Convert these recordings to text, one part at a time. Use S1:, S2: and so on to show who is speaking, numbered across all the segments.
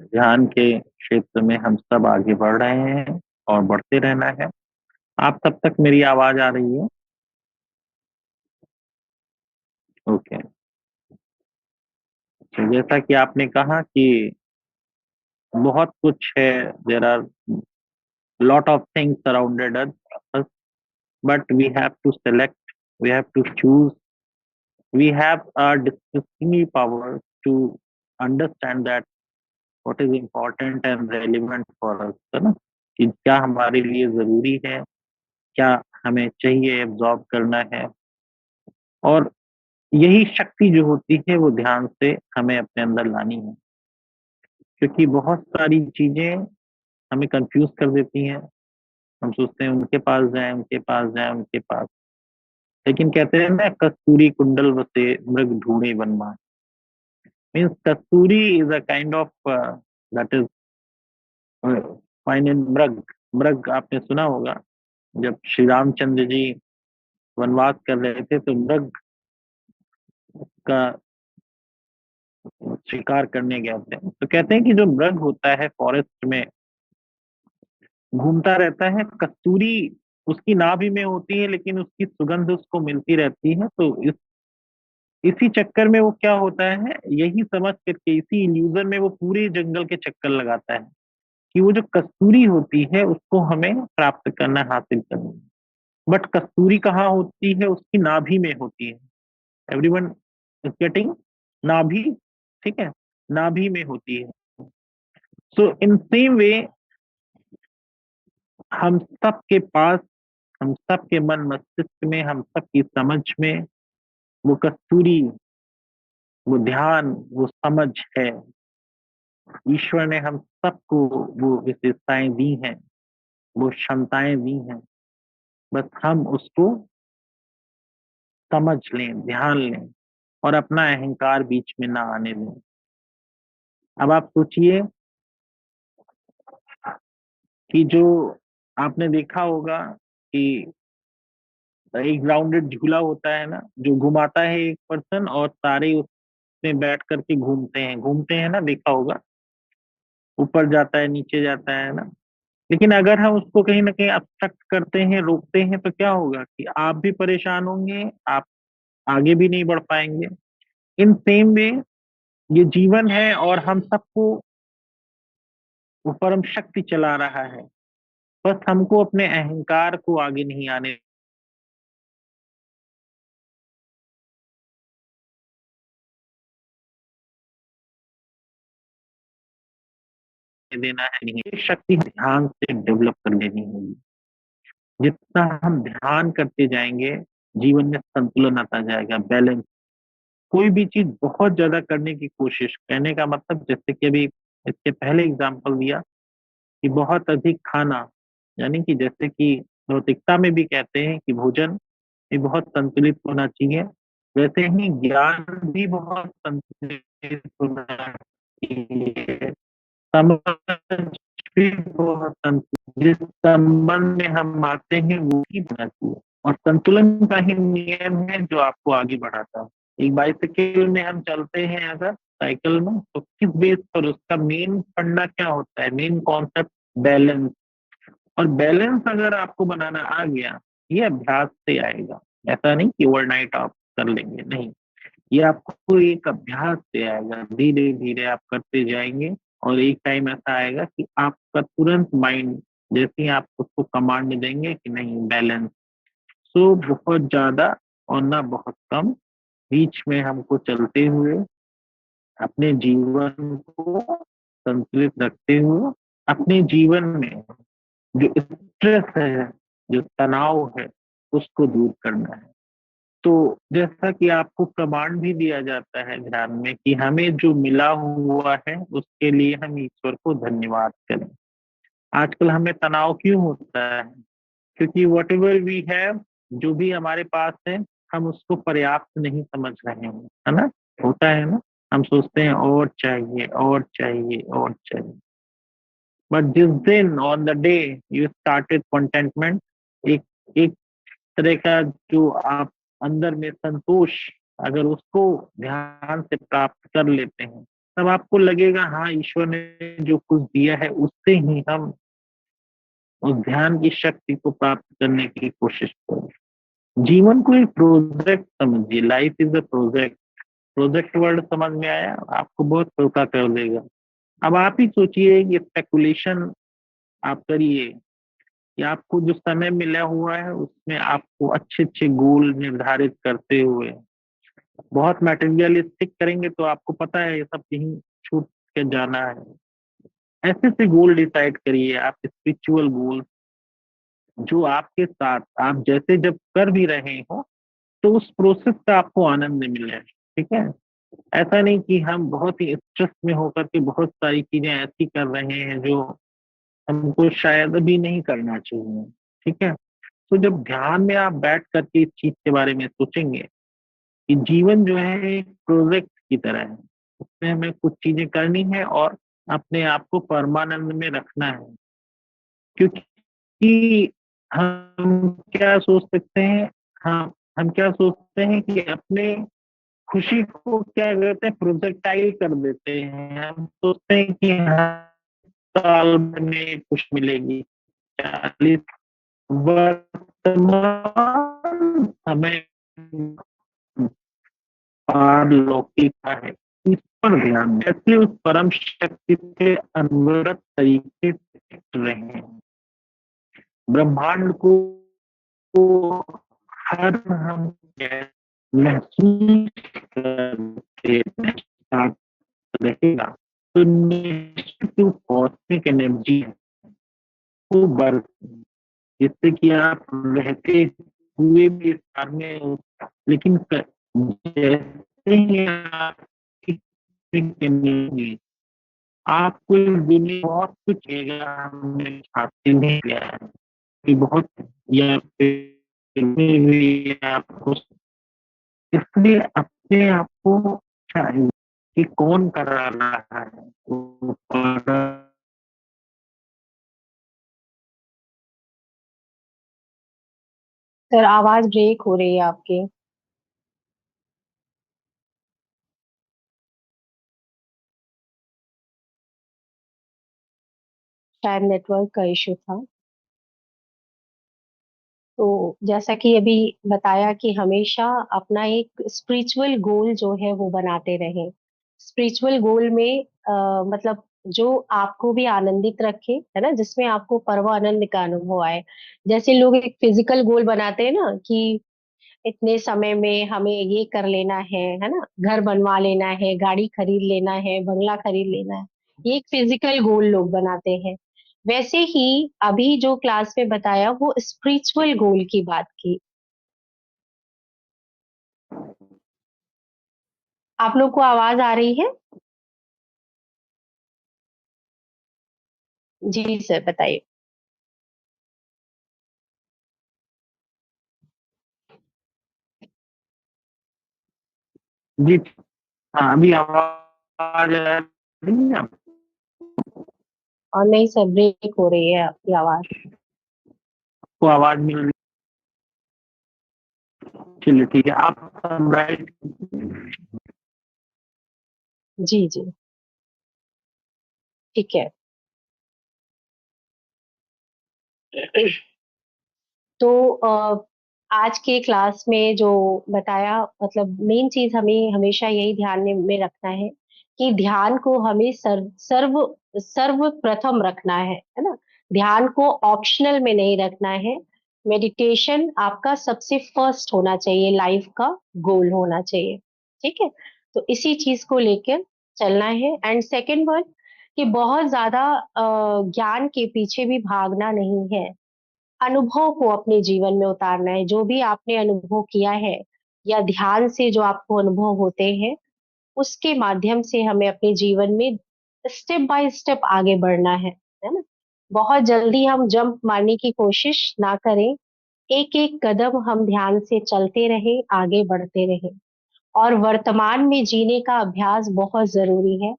S1: ध्यान के क्षेत्र में हम सब आगे बढ़ रहे हैं और बढ़ते रहना है। आप तब तक मेरी आवाज आ रही है? ओके। तो जैसा कि आपने कहा कि बहुत कुछ है, there are lot of things surrounded us, but we have to select, we have to choose, we have a discussing power to understand that what is important and relevant for us, है ना? कि क्या हमारे लिए जरूरी है, क्या हमें चाहिए एब्जॉर्ब करना है। और यही शक्ति जो होती है वो ध्यान से हमें अपने अंदर लानी है, क्योंकि बहुत सारी चीजें हमें कंफ्यूज कर देती हैं। हम सोचते हैं उनके पास जाएं, उनके पास जाएं, उनके पास। लेकिन कहते हैं ना, कस्तूरी कुंडल बसे मृग ढूंढे वनमाही। Means kasturi is a kind of that is fine in mrig. मृग आपने सुना होगा, जब श्री रामचंद्र जी वनवास कर रहे थे तो मृग का शिकार करने गए थे। तो कहते हैं कि जो मृग होता है फॉरेस्ट में घूमता रहता है, कस्तूरी उसकी नाभि में होती है, लेकिन उसकी सुगंध उसको मिलती रहती है। तो इसी चक्कर में वो क्या होता है, यही समझ करके इसी इल्यूजन में वो पूरे जंगल के चक्कर लगाता है कि वो जो कस्तूरी होती है उसको हमें प्राप्त करना, हासिल करना है। बट कस्तूरी कहाँ होती है? उसकी नाभि में होती है। Everyone is getting? नाभि, ठीक है, नाभि में होती है। सो इन सेम वे हम सबके पास, हम सबके मन मस्तिष्क में, हम सबकी समझ में वो कस्तूरी, वो ध्यान, वो समझ है। ईश्वर ने हम सबको वो विशेषताएं दी हैं, वो क्षमताएं दी हैं। बस हम उसको समझ लें, ध्यान लें, और अपना अहंकार बीच में ना आने दें। अब आप सोचिए कि जो आपने देखा होगा कि एक राउंडेड झूला होता है ना, जो घुमाता है एक पर्सन और सारे उसमें बैठ करके घूमते हैं ना, देखा होगा। ऊपर जाता है, नीचे जाता है ना। लेकिन अगर हम उसको कहीं ना कहीं अब्स्ट्रक्ट करते हैं, रोकते हैं, तो क्या होगा कि आप भी परेशान होंगे, आप आगे भी नहीं बढ़ पाएंगे। इन सेम वे ये जीवन है और हम सबको वो परम शक्ति चला रहा है। बस हमको अपने अहंकार को आगे नहीं आने देना है। नहीं, ये शक्ति ध्यान से डेवलप कर लेनी होगी। जितना हम ध्यान करते जाएंगे, जीवन में संतुलन आता जाएगा, बैलेंस। कोई भी चीज बहुत ज्यादा करने की कोशिश, कहने का मतलब जैसे कि अभी इसके पहले एग्जांपल दिया कि बहुत अधिक खाना, यानी कि जैसे कि भौतिकता में भी कहते हैं कि भोजन ये बहुत संतुलित होना चाहिए, वैसे ही ज्ञान भी बहुत संतुलित होना चाहिए। समझ भी बहुत संतुलित, जिस संबंध में हम आते हैं वो ही होना चाहिए। और संतुलन का ही नियम है जो आपको आगे बढ़ाता है। एक बाइसिकल में हम चलते हैं अगर, साइकिल में, तो किस बेस पर उसका मेन फंडा क्या होता है, मेन कॉन्सेप्ट? बैलेंस। और बैलेंस अगर आपको बनाना आ गया, ये अभ्यास से आएगा। ऐसा नहीं कि ओवरनाइट आप कर लेंगे, नहीं। ये आपको एक अभ्यास से आएगा, धीरे धीरे आप करते जाएंगे। और एक टाइम ऐसा आएगा कि आपका तुरंत माइंड, जैसे ही आप उसको कमांड देंगे कि नहीं बैलेंस, सो बहुत ज्यादा और ना बहुत कम, बीच में हमको चलते हुए अपने जीवन को संतुलित रखते हुए, अपने जीवन में जो स्ट्रेस है, जो तनाव है, उसको दूर करना है। तो जैसा कि आपको कमांड भी दिया जाता है ध्यान में कि हमें जो मिला हुआ है उसके लिए हम ईश्वर को धन्यवाद करें। आजकल हमें तनाव क्यों होता है? क्योंकि वट एवर वी हैव, जो भी हमारे पास है, हम उसको पर्याप्त नहीं समझ रहे हैं, है ना? होता है ना? हम सोचते हैं और चाहिए, और चाहिए, और चाहिए। बट जिस दिन, on the day you started contentment, एक एक तरह का जो आप अंदर में संतोष, अगर उसको ध्यान से प्राप्त कर लेते हैं, तब आपको लगेगा हाँ, ईश्वर ने जो कुछ दिया है उससे ही हम उस ध्यान की शक्ति को प्राप्त करने की कोशिश करें। जीवन को एक प्रोजेक्ट समझिए, life is a project. Project word समझ में आया? आपको बहुत हल्का कर देगा। अब आप ही सोचिए, ये स्पेकुलेशन आप करिए कि आपको जो समय मिला हुआ है उसमें आपको अच्छे अच्छे गोल निर्धारित करते हुए बहुत मटेरियलिस्टिक करेंगे तो आपको पता है ये सब कहीं छूट के जाना है। ऐसे से गोल डिसाइड करिए, आप स्पिरिचुअल गोल जो आपके साथ आप जैसे जब कर भी रहे हो तो उस प्रोसेस का आपको आनंद मिले, ठीक है। ऐसा नहीं कि हम बहुत ही स्ट्रेस में होकर के बहुत सारी चीजें ऐसी कर रहे हैं जो हमको शायद भी नहीं करना चाहिए, ठीक है। तो जब ध्यान में आप बैठ करके इस चीज के बारे में सोचेंगे कि जीवन जो है एक प्रोजेक्ट की तरह है, उसमें हमें कुछ चीजें करनी है और अपने आप को परमानंद में रखना है। क्योंकि हम क्या सोच सकते हैं, हम क्या सोचते हैं कि अपने खुशी को क्या करते हैं, प्रोजेक्टाइल कर देते हैं। हम सोचते हैं कि हर साल में कुछ मिलेगी, 40 वर्तमान समय पारलौकिक है, इस पर ध्यान दें। इसलिए उस परम शक्ति से अनवरत तरीके से रहे, ब्रह्मांड को हर हम महसूस करते साथ रहेगा तो निश्चित जो कॉस्मिक एनर्जी है वो बढ़, जिससे कि आप रहते हुए भी इस कार में, लेकिन जैसे ही आपकी एनर्जी आपको इस दुनिया बहुत कुछ देगा, हमने हासिल नहीं किया है कि बहुत, या फिर भी आपको, इसलिए अपने आप को चाहिए कि कौन करा रहा है वो
S2: सर आवाज ब्रेक हो रही है आपकी। शायद नेटवर्क का इशू था। तो जैसा कि अभी बताया कि हमेशा अपना एक स्पिरिचुअल गोल जो है वो बनाते रहें। स्पिरिचुअल गोल में मतलब जो आपको भी आनंदित रखे, है ना, जिसमें आपको परमानंद का अनुभव आए। जैसे लोग एक फिजिकल गोल बनाते हैं ना कि इतने समय में हमें ये कर लेना है ना, घर बनवा लेना है, गाड़ी खरीद लेना है, बंगला खरीद लेना है। ये एक फिजिकल गोल लोग बनाते हैं। वैसे ही अभी जो क्लास में बताया वो स्पिरिचुअल गोल की बात की। आप लोग को आवाज आ रही है? जी सर बताइए।
S1: जी। हाँ, अभी आवाज आ रही है
S2: और नहीं सर, ब्रेक हो रही है आपकी आवाज।
S1: आपको? आवाज मिल रही? चलिए ठीक है, आप राइट।
S2: जी जी, ठीक है। तो आज के क्लास में जो बताया, मतलब मेन चीज हमें हमेशा यही ध्यान में रखना है कि ध्यान को हमें सर्वप्रथम रखना है ना। ध्यान को ऑप्शनल में नहीं रखना है। मेडिटेशन आपका सबसे फर्स्ट होना चाहिए, लाइफ का गोल होना चाहिए। ठीक है। तो इसी चीज को लेकर चलना है। एंड सेकेंड वन, कि बहुत ज्यादा ज्ञान के पीछे भी भागना नहीं है। अनुभव को अपने जीवन में उतारना है। जो भी आपने अनुभव किया है या ध्यान से जो आपको अनुभव होते हैं, उसके माध्यम से हमें अपने जीवन में स्टेप बाय स्टेप आगे बढ़ना है ना। बहुत जल्दी हम जंप मारने की कोशिश ना करें। एक एक कदम हम ध्यान से चलते रहे, आगे बढ़ते रहे। और वर्तमान में जीने का अभ्यास बहुत जरूरी है।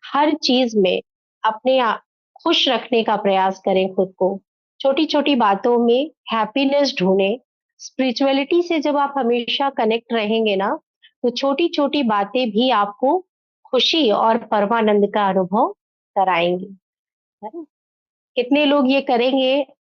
S2: हर चीज में अपने आप खुश रखने का प्रयास करें खुद को। छोटी छोटी बातों में हैप्पीनेस ढूंढें। स्पिरिचुअलिटी से जब आप हमेशा कनेक्ट रहेंगे ना, तो छोटी छोटी बातें भी आपको खुशी और परमानंद का अनुभव कराएंगे, है ना? कितने लोग ये करेंगे,